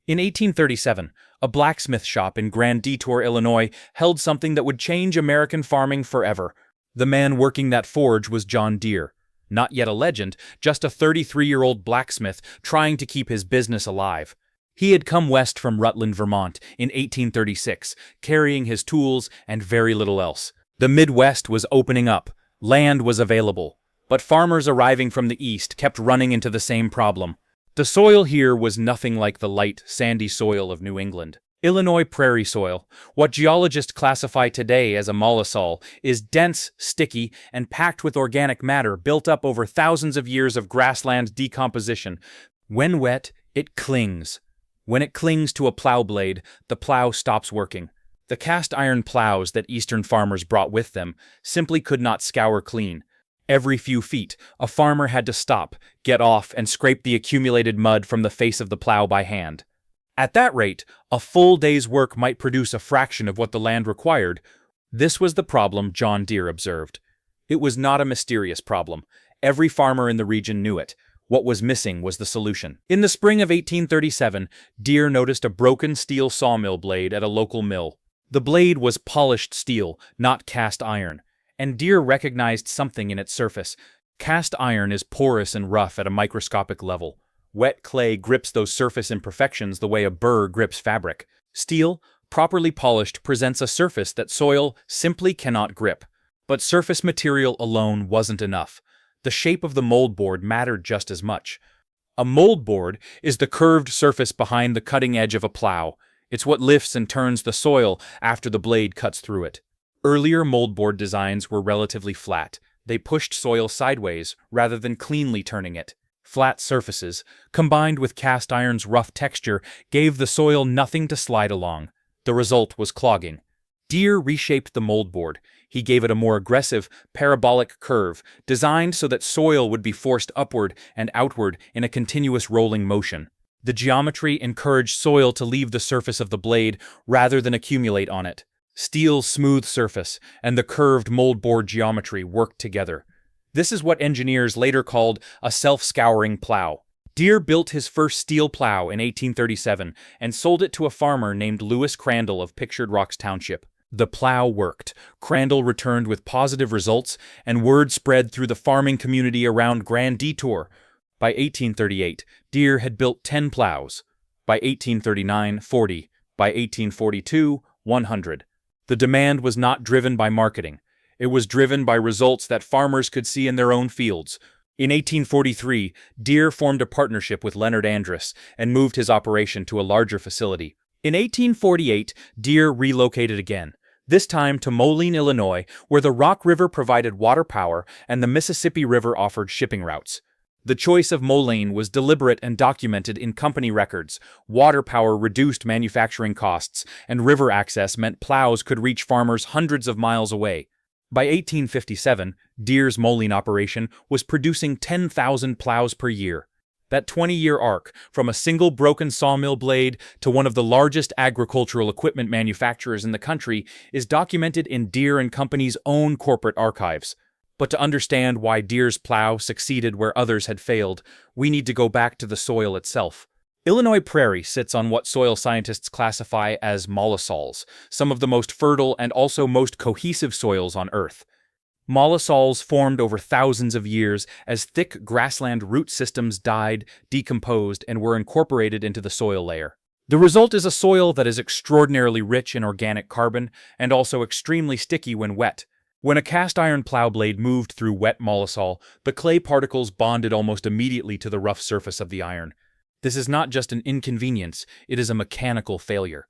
In 1837, a blacksmith shop in Grand Detour, Illinois, held something that would change American farming forever. The man working that forge was John Deere. Not yet a legend, just a 33-year-old blacksmith trying to keep his business alive. He had come west from Rutland, Vermont in 1836, carrying his tools and very little else. The Midwest was opening up. Land was available. But farmers arriving from the east kept running into the same problem. The soil here was nothing like the light, sandy soil of New England. Illinois prairie soil, what geologists classify today as a mollisol, is dense, sticky, and packed with organic matter built up over thousands of years of grassland decomposition. When wet, it clings. When it clings to a plow blade, the plow stops working. The cast iron plows that eastern farmers brought with them simply could not scour clean. Every few feet, a farmer had to stop, get off, and scrape the accumulated mud from the face of the plow by hand. At that rate, a full day's work might produce a fraction of what the land required. This was the problem John Deere observed. It was not a mysterious problem. Every farmer in the region knew it. What was missing was the solution. In the spring of 1837, Deere noticed a broken steel sawmill blade at a local mill. The blade was polished steel, not cast iron, and Deere recognized something in its surface. Cast iron is porous and rough at a microscopic level. Wet clay grips those surface imperfections the way a burr grips fabric. Steel, properly polished, presents a surface that soil simply cannot grip. But surface material alone wasn't enough. The shape of the moldboard mattered just as much. A moldboard is the curved surface behind the cutting edge of a plow. It's what lifts and turns the soil after the blade cuts through it. Earlier moldboard designs were relatively flat. They pushed soil sideways rather than cleanly turning it. Flat surfaces, combined with cast iron's rough texture, gave the soil nothing to slide along. The result was clogging. Deere reshaped the moldboard. He gave it a more aggressive, parabolic curve, designed so that soil would be forced upward and outward in a continuous rolling motion. The geometry encouraged soil to leave the surface of the blade rather than accumulate on it. Steel's smooth surface and the curved moldboard geometry worked together. This is what engineers later called a self-scouring plow. Deere built his first steel plow in 1837 and sold it to a farmer named Lewis Crandall of Pictured Rocks Township. The plow worked. Crandall returned with positive results, and word spread through the farming community around Grand Detour. By 1838, Deere had built 10 plows. By 1839, 40. By 1842, 100. The demand was not driven by marketing. It was driven by results that farmers could see in their own fields. In 1843, Deere formed a partnership with Leonard Andrus and moved his operation to a larger facility. In 1848, Deere relocated again, this time to Moline, Illinois, where the Rock River provided water power and the Mississippi River offered shipping routes. The choice of Moline was deliberate and documented in company records. Water power reduced manufacturing costs, and river access meant plows could reach farmers hundreds of miles away. By 1857, Deere's Moline operation was producing 10,000 plows per year. That 20-year arc, from a single broken sawmill blade to one of the largest agricultural equipment manufacturers in the country, is documented in Deere & Company's own corporate archives. But to understand why Deere's plow succeeded where others had failed, we need to go back to the soil itself. Illinois prairie sits on what soil scientists classify as mollisols, some of the most fertile and also most cohesive soils on Earth. Mollisols formed over thousands of years as thick grassland root systems died, decomposed, and were incorporated into the soil layer. The result is a soil that is extraordinarily rich in organic carbon and also extremely sticky when wet. When a cast iron plow blade moved through wet mollisol, the clay particles bonded almost immediately to the rough surface of the iron. This is not just an inconvenience, it is a mechanical failure.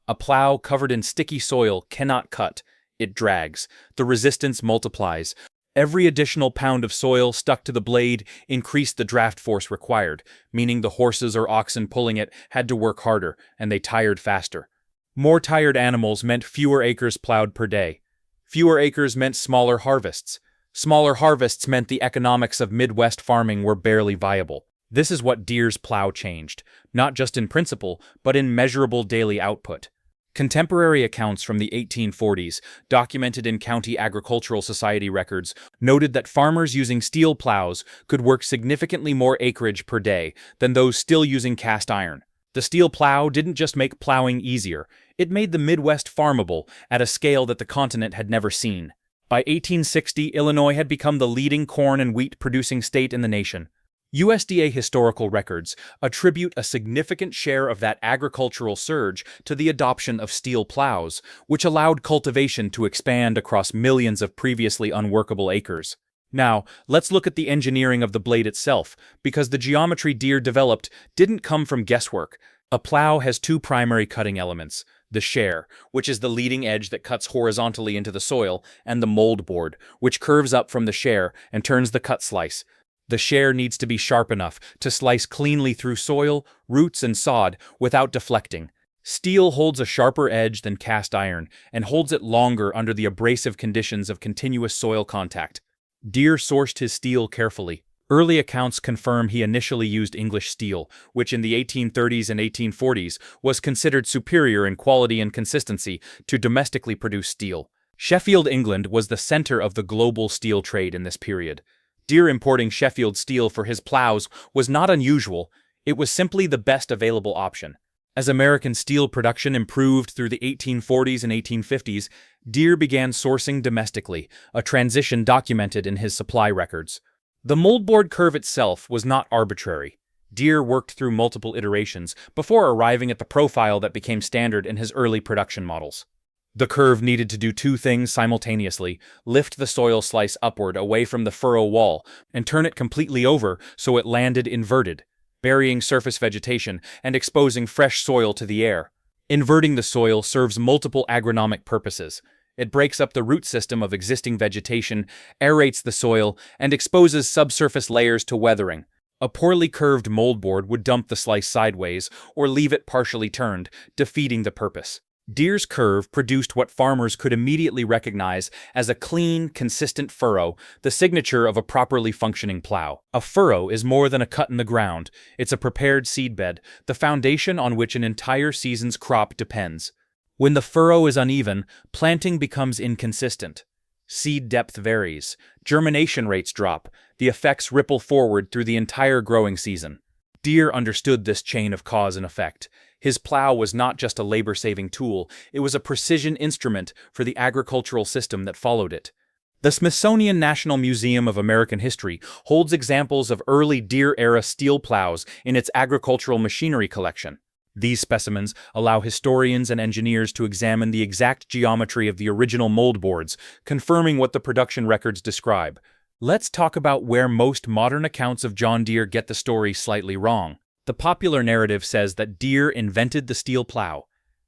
A plow covered in sticky soil cannot cut. It drags. The resistance multiplies. Every additional pound of soil stuck to the blade increased the draft force required, meaning the horses or oxen pulling it had to work harder, and they tired faster. More tired animals meant fewer acres plowed per day. Fewer acres meant smaller harvests. Smaller harvests meant the economics of Midwest farming were barely viable. This is what Deere's plow changed, not just in principle, but in measurable daily output. Contemporary accounts from the 1840s, documented in County Agricultural Society records, noted that farmers using steel plows could work significantly more acreage per day than those still using cast iron. The steel plow didn't just make plowing easier, it made the Midwest farmable at a scale that the continent had never seen. By 1860, Illinois had become the leading corn and wheat producing state in the nation. USDA historical records attribute a significant share of that agricultural surge to the adoption of steel plows, which allowed cultivation to expand across millions of previously unworkable acres. Now, let's look at the engineering of the blade itself, because the geometry Deere developed didn't come from guesswork. A plow has two primary cutting elements: the share, which is the leading edge that cuts horizontally into the soil, and the moldboard, which curves up from the share and turns the cut slice. The share needs to be sharp enough to slice cleanly through soil, roots, and sod without deflecting. Steel holds a sharper edge than cast iron and holds it longer under the abrasive conditions of continuous soil contact. Deere sourced his steel carefully. Early accounts confirm he initially used English steel, which in the 1830s and 1840s was considered superior in quality and consistency to domestically produced steel. Sheffield, England was the center of the global steel trade in this period. Deere importing Sheffield steel for his plows was not unusual, it was simply the best available option. As American steel production improved through the 1840s and 1850s, Deere began sourcing domestically, a transition documented in his supply records. The moldboard curve itself was not arbitrary. Deere worked through multiple iterations before arriving at the profile that became standard in his early production models. The curve needed to do two things simultaneously: lift the soil slice upward away from the furrow wall and turn it completely over so it landed inverted, burying surface vegetation and exposing fresh soil to the air. Inverting the soil serves multiple agronomic purposes. It breaks up the root system of existing vegetation, aerates the soil, and exposes subsurface layers to weathering. A poorly curved moldboard would dump the slice sideways or leave it partially turned, defeating the purpose. Deere's curve produced what farmers could immediately recognize as a clean, consistent furrow, the signature of a properly functioning plow. A furrow is more than a cut in the ground. It's a prepared seedbed, the foundation on which an entire season's crop depends. When the furrow is uneven, planting becomes inconsistent. Seed depth varies. Germination rates drop. The effects ripple forward through the entire growing season. Deere understood this chain of cause and effect. His plow was not just a labor-saving tool, it was a precision instrument for the agricultural system that followed it. The Smithsonian National Museum of American History holds examples of early Deere-era steel plows in its agricultural machinery collection. These specimens allow historians and engineers to examine the exact geometry of the original moldboards, confirming what the production records describe. Let's talk about where most modern accounts of John Deere get the story slightly wrong. The popular narrative says that Deere invented the steel plow.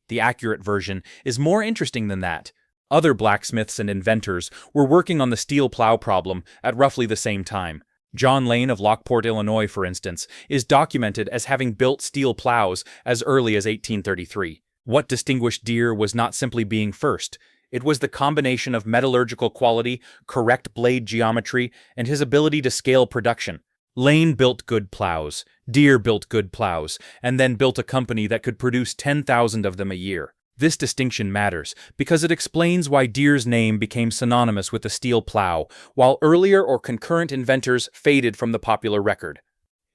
The accurate version is more interesting than that. Other blacksmiths and inventors were working on the steel plow problem at roughly the same time. John Lane of Lockport, Illinois, for instance, is documented as having built steel plows as early as 1833. What distinguished Deere was not simply being first. It was the combination of metallurgical quality, correct blade geometry, and his ability to scale production. Lane built good plows, Deere built good plows, and then built a company that could produce 10,000 of them a year. This distinction matters because it explains why Deere's name became synonymous with the steel plow, while earlier or concurrent inventors faded from the popular record.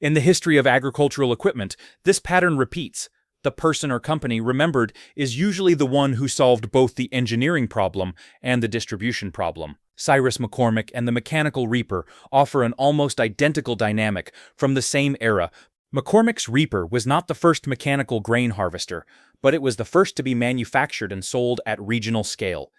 In the history of agricultural equipment, this pattern repeats. The person or company remembered is usually the one who solved both the engineering problem and the distribution problem. Cyrus McCormick and the mechanical reaper offer an almost identical dynamic from the same era. McCormick's reaper was not the first mechanical grain harvester, but it was the first to be manufactured and sold at regional scale.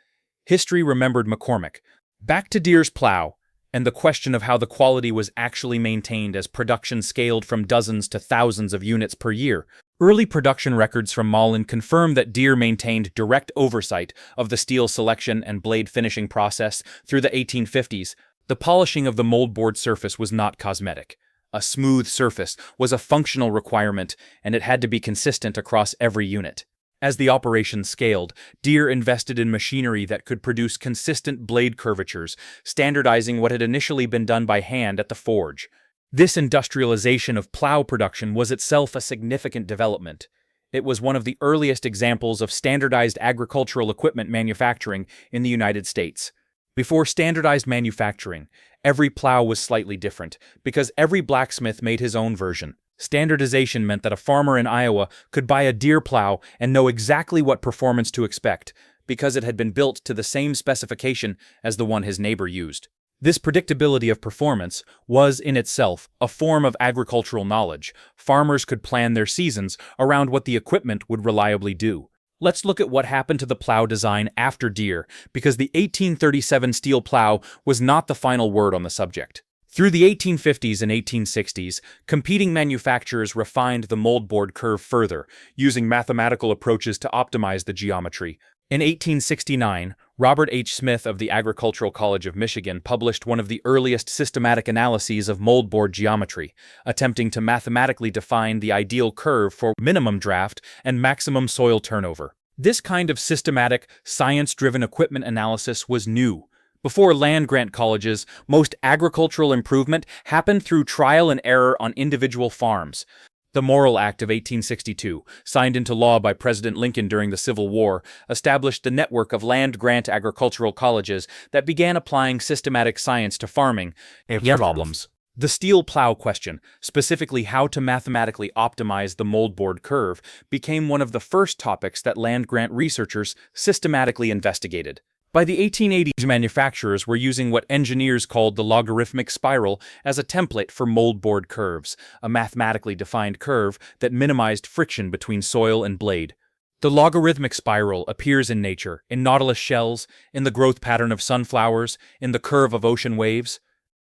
History remembered McCormick. Back to Deere's plow, and the question of how the quality was actually maintained as production scaled from dozens to thousands of units per year. Early production records from Mullen confirm that Deere maintained direct oversight of the steel selection and blade finishing process through the 1850s. The polishing of the moldboard surface was not cosmetic. A smooth surface was a functional requirement, and it had to be consistent across every unit. As the operation scaled, Deere invested in machinery that could produce consistent blade curvatures, standardizing what had initially been done by hand at the forge. This industrialization of plow production was itself a significant development. It was one of the earliest examples of standardized agricultural equipment manufacturing in the United States. Before standardized manufacturing, every plow was slightly different, because every blacksmith made his own version. Standardization meant that a farmer in Iowa could buy a Deere plow and know exactly what performance to expect, because it had been built to the same specification as the one his neighbor used. This predictability of performance was, in itself, a form of agricultural knowledge. Farmers could plan their seasons around what the equipment would reliably do. Let's look at what happened to the plow design after Deere, because the 1837 steel plow was not the final word on the subject. Through the 1850s and 1860s, competing manufacturers refined the moldboard curve further, using mathematical approaches to optimize the geometry. In 1869, Robert H. Smith of the Agricultural College of Michigan published one of the earliest systematic analyses of moldboard geometry, attempting to mathematically define the ideal curve for minimum draft and maximum soil turnover. This kind of systematic, science-driven equipment analysis was new. Before land-grant colleges, most agricultural improvement happened through trial and error on individual farms. The Morrill Act of 1862, signed into law by President Lincoln during the Civil War, established the network of land-grant agricultural colleges that began applying systematic science to farming problems. The steel plow question, specifically how to mathematically optimize the moldboard curve, became one of the first topics that land-grant researchers systematically investigated. By the 1880s, manufacturers were using what engineers called the logarithmic spiral as a template for moldboard curves, a mathematically defined curve that minimized friction between soil and blade. The logarithmic spiral appears in nature, in nautilus shells, in the growth pattern of sunflowers, in the curve of ocean waves.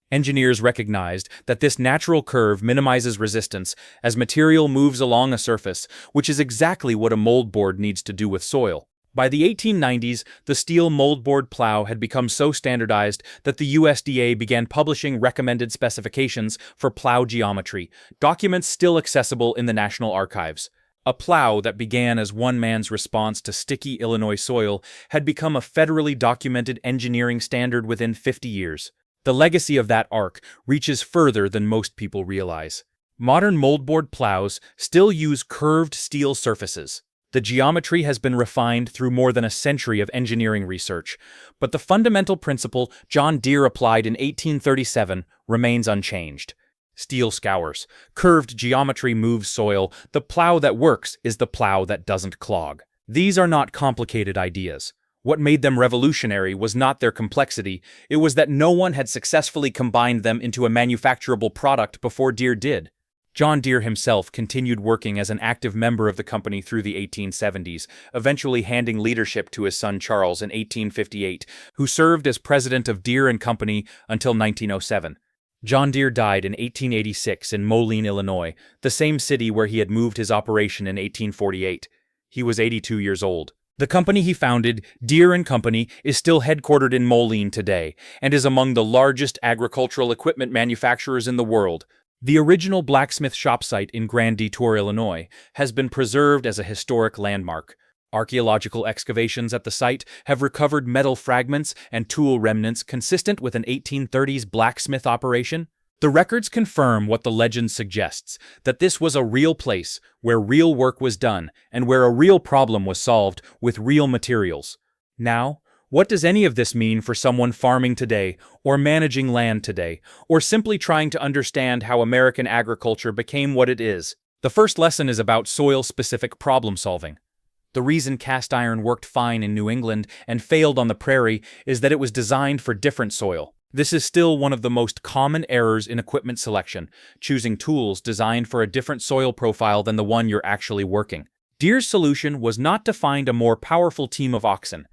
Engineers recognized that this natural curve minimizes resistance as material moves along a surface, which is exactly what a moldboard needs to do with soil. By the 1890s, the steel moldboard plow had become so standardized that the USDA began publishing recommended specifications for plow geometry, documents still accessible in the National Archives. A plow that began as one man's response to sticky Illinois soil had become a federally documented engineering standard within 50 years. The legacy of that arc reaches further than most people realize. Modern moldboard plows still use curved steel surfaces. The geometry has been refined through more than a century of engineering research, but the fundamental principle John Deere applied in 1837 remains unchanged. Steel scours. Curved geometry moves soil. The plow that works is the plow that doesn't clog. These are not complicated ideas. What made them revolutionary was not their complexity, it was that no one had successfully combined them into a manufacturable product before Deere did. John Deere himself continued working as an active member of the company through the 1870s, eventually handing leadership to his son Charles in 1858, who served as president of Deere Company until 1907. John Deere died in 1886 in Moline, Illinois, the same city where he had moved his operation in 1848. He was 82 years old. The company he founded, Deere Company, is still headquartered in Moline today, and is among the largest agricultural equipment manufacturers in the world. The original blacksmith shop site in Grand Detour, Illinois, has been preserved as a historic landmark. Archaeological excavations at the site have recovered metal fragments and tool remnants consistent with an 1830s blacksmith operation. The records confirm what the legend suggests, that this was a real place where real work was done and where a real problem was solved with real materials. Now, what does any of this mean for someone farming today, or managing land today, or simply trying to understand how American agriculture became what it is? The first lesson is about soil-specific problem-solving. The reason cast iron worked fine in New England and failed on the prairie is that it was designed for different soil. This is still one of the most common errors in equipment selection, choosing tools designed for a different soil profile than the one you're actually working. Deere's solution was not to find a more powerful team of oxen.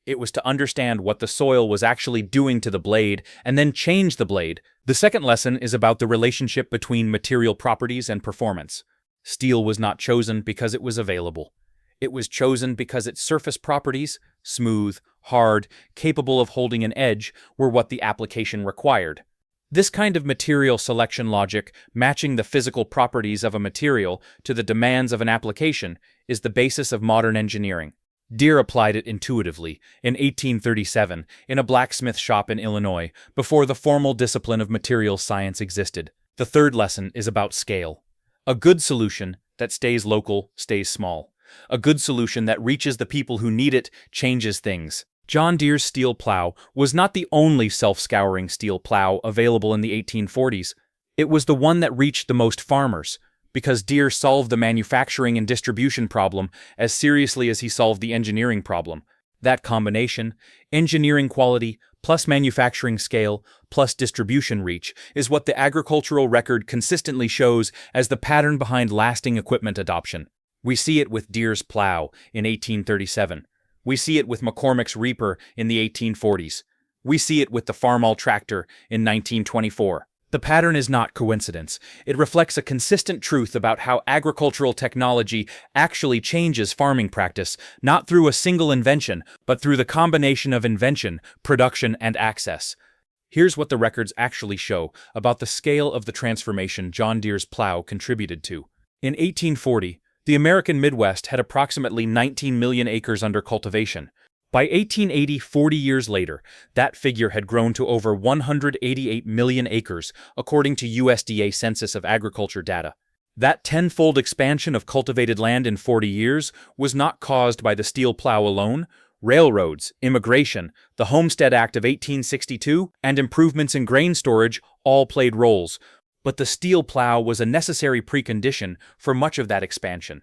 It was to understand what the soil was actually doing to the blade and then change the blade. The second lesson is about the relationship between material properties and performance. Steel was not chosen because it was available. It was chosen because its surface properties, smooth, hard, capable of holding an edge, were what the application required. This kind of material selection logic, matching the physical properties of a material to the demands of an application, is the basis of modern engineering. Deere applied it intuitively in 1837 in a blacksmith shop in Illinois, before the formal discipline of materials science existed. The third lesson is about scale. A good solution that stays local stays small. A good solution that reaches the people who need it changes things. John Deere's steel plow was not the only self-scouring steel plow available in the 1840s. It was the one that reached the most farmers, because Deere solved the manufacturing and distribution problem as seriously as he solved the engineering problem. That combination, engineering quality plus manufacturing scale plus distribution reach, is what the agricultural record consistently shows as the pattern behind lasting equipment adoption. We see it with Deere's Plow in 1837. We see it with McCormick's Reaper in the 1840s. We see it with the Farmall tractor in 1924. The pattern is not coincidence. It reflects a consistent truth about how agricultural technology actually changes farming practice, not through a single invention, but through the combination of invention, production, and access. Here's what the records actually show about the scale of the transformation John Deere's Plow contributed to. In 1840, the American Midwest had approximately 19 million acres under cultivation. By 1880, 40 years later, that figure had grown to over 188 million acres, according to USDA Census of Agriculture data. That tenfold expansion of cultivated land in 40 years was not caused by the steel plow alone. Railroads, immigration, the Homestead Act of 1862, and improvements in grain storage all played roles, but the steel plow was a necessary precondition for much of that expansion.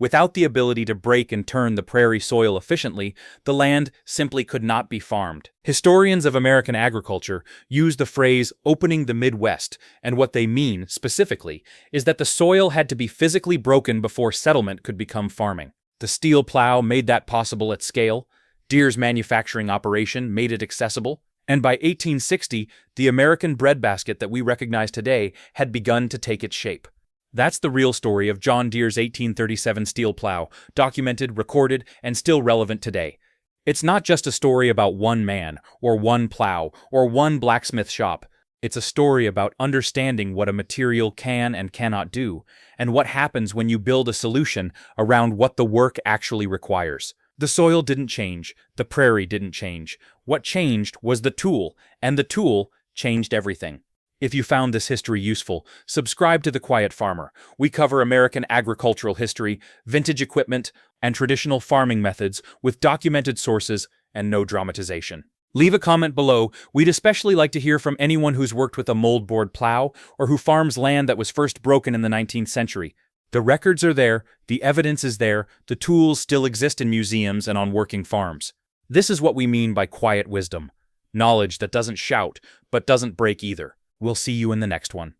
Without the ability to break and turn the prairie soil efficiently, the land simply could not be farmed. Historians of American agriculture use the phrase opening the Midwest, and what they mean, specifically, is that the soil had to be physically broken before settlement could become farming. The steel plow made that possible at scale, Deere's manufacturing operation made it accessible, and by 1860, the American breadbasket that we recognize today had begun to take its shape. That's the real story of John Deere's 1837 steel plow, documented, recorded, and still relevant today. It's not just a story about one man, or one plow, or one blacksmith shop. It's a story about understanding what a material can and cannot do, and what happens when you build a solution around what the work actually requires. The soil didn't change, the prairie didn't change. What changed was the tool, and the tool changed everything. If you found this history useful, subscribe to The Quiet Farmer. We cover American agricultural history, vintage equipment, and traditional farming methods with documented sources and no dramatization. Leave a comment below. We'd especially like to hear from anyone who's worked with a moldboard plow or who farms land that was first broken in the 19th century. The records are there, the evidence is there, the tools still exist in museums and on working farms. This is what we mean by quiet wisdom. Knowledge that doesn't shout, but doesn't break either. We'll see you in the next one.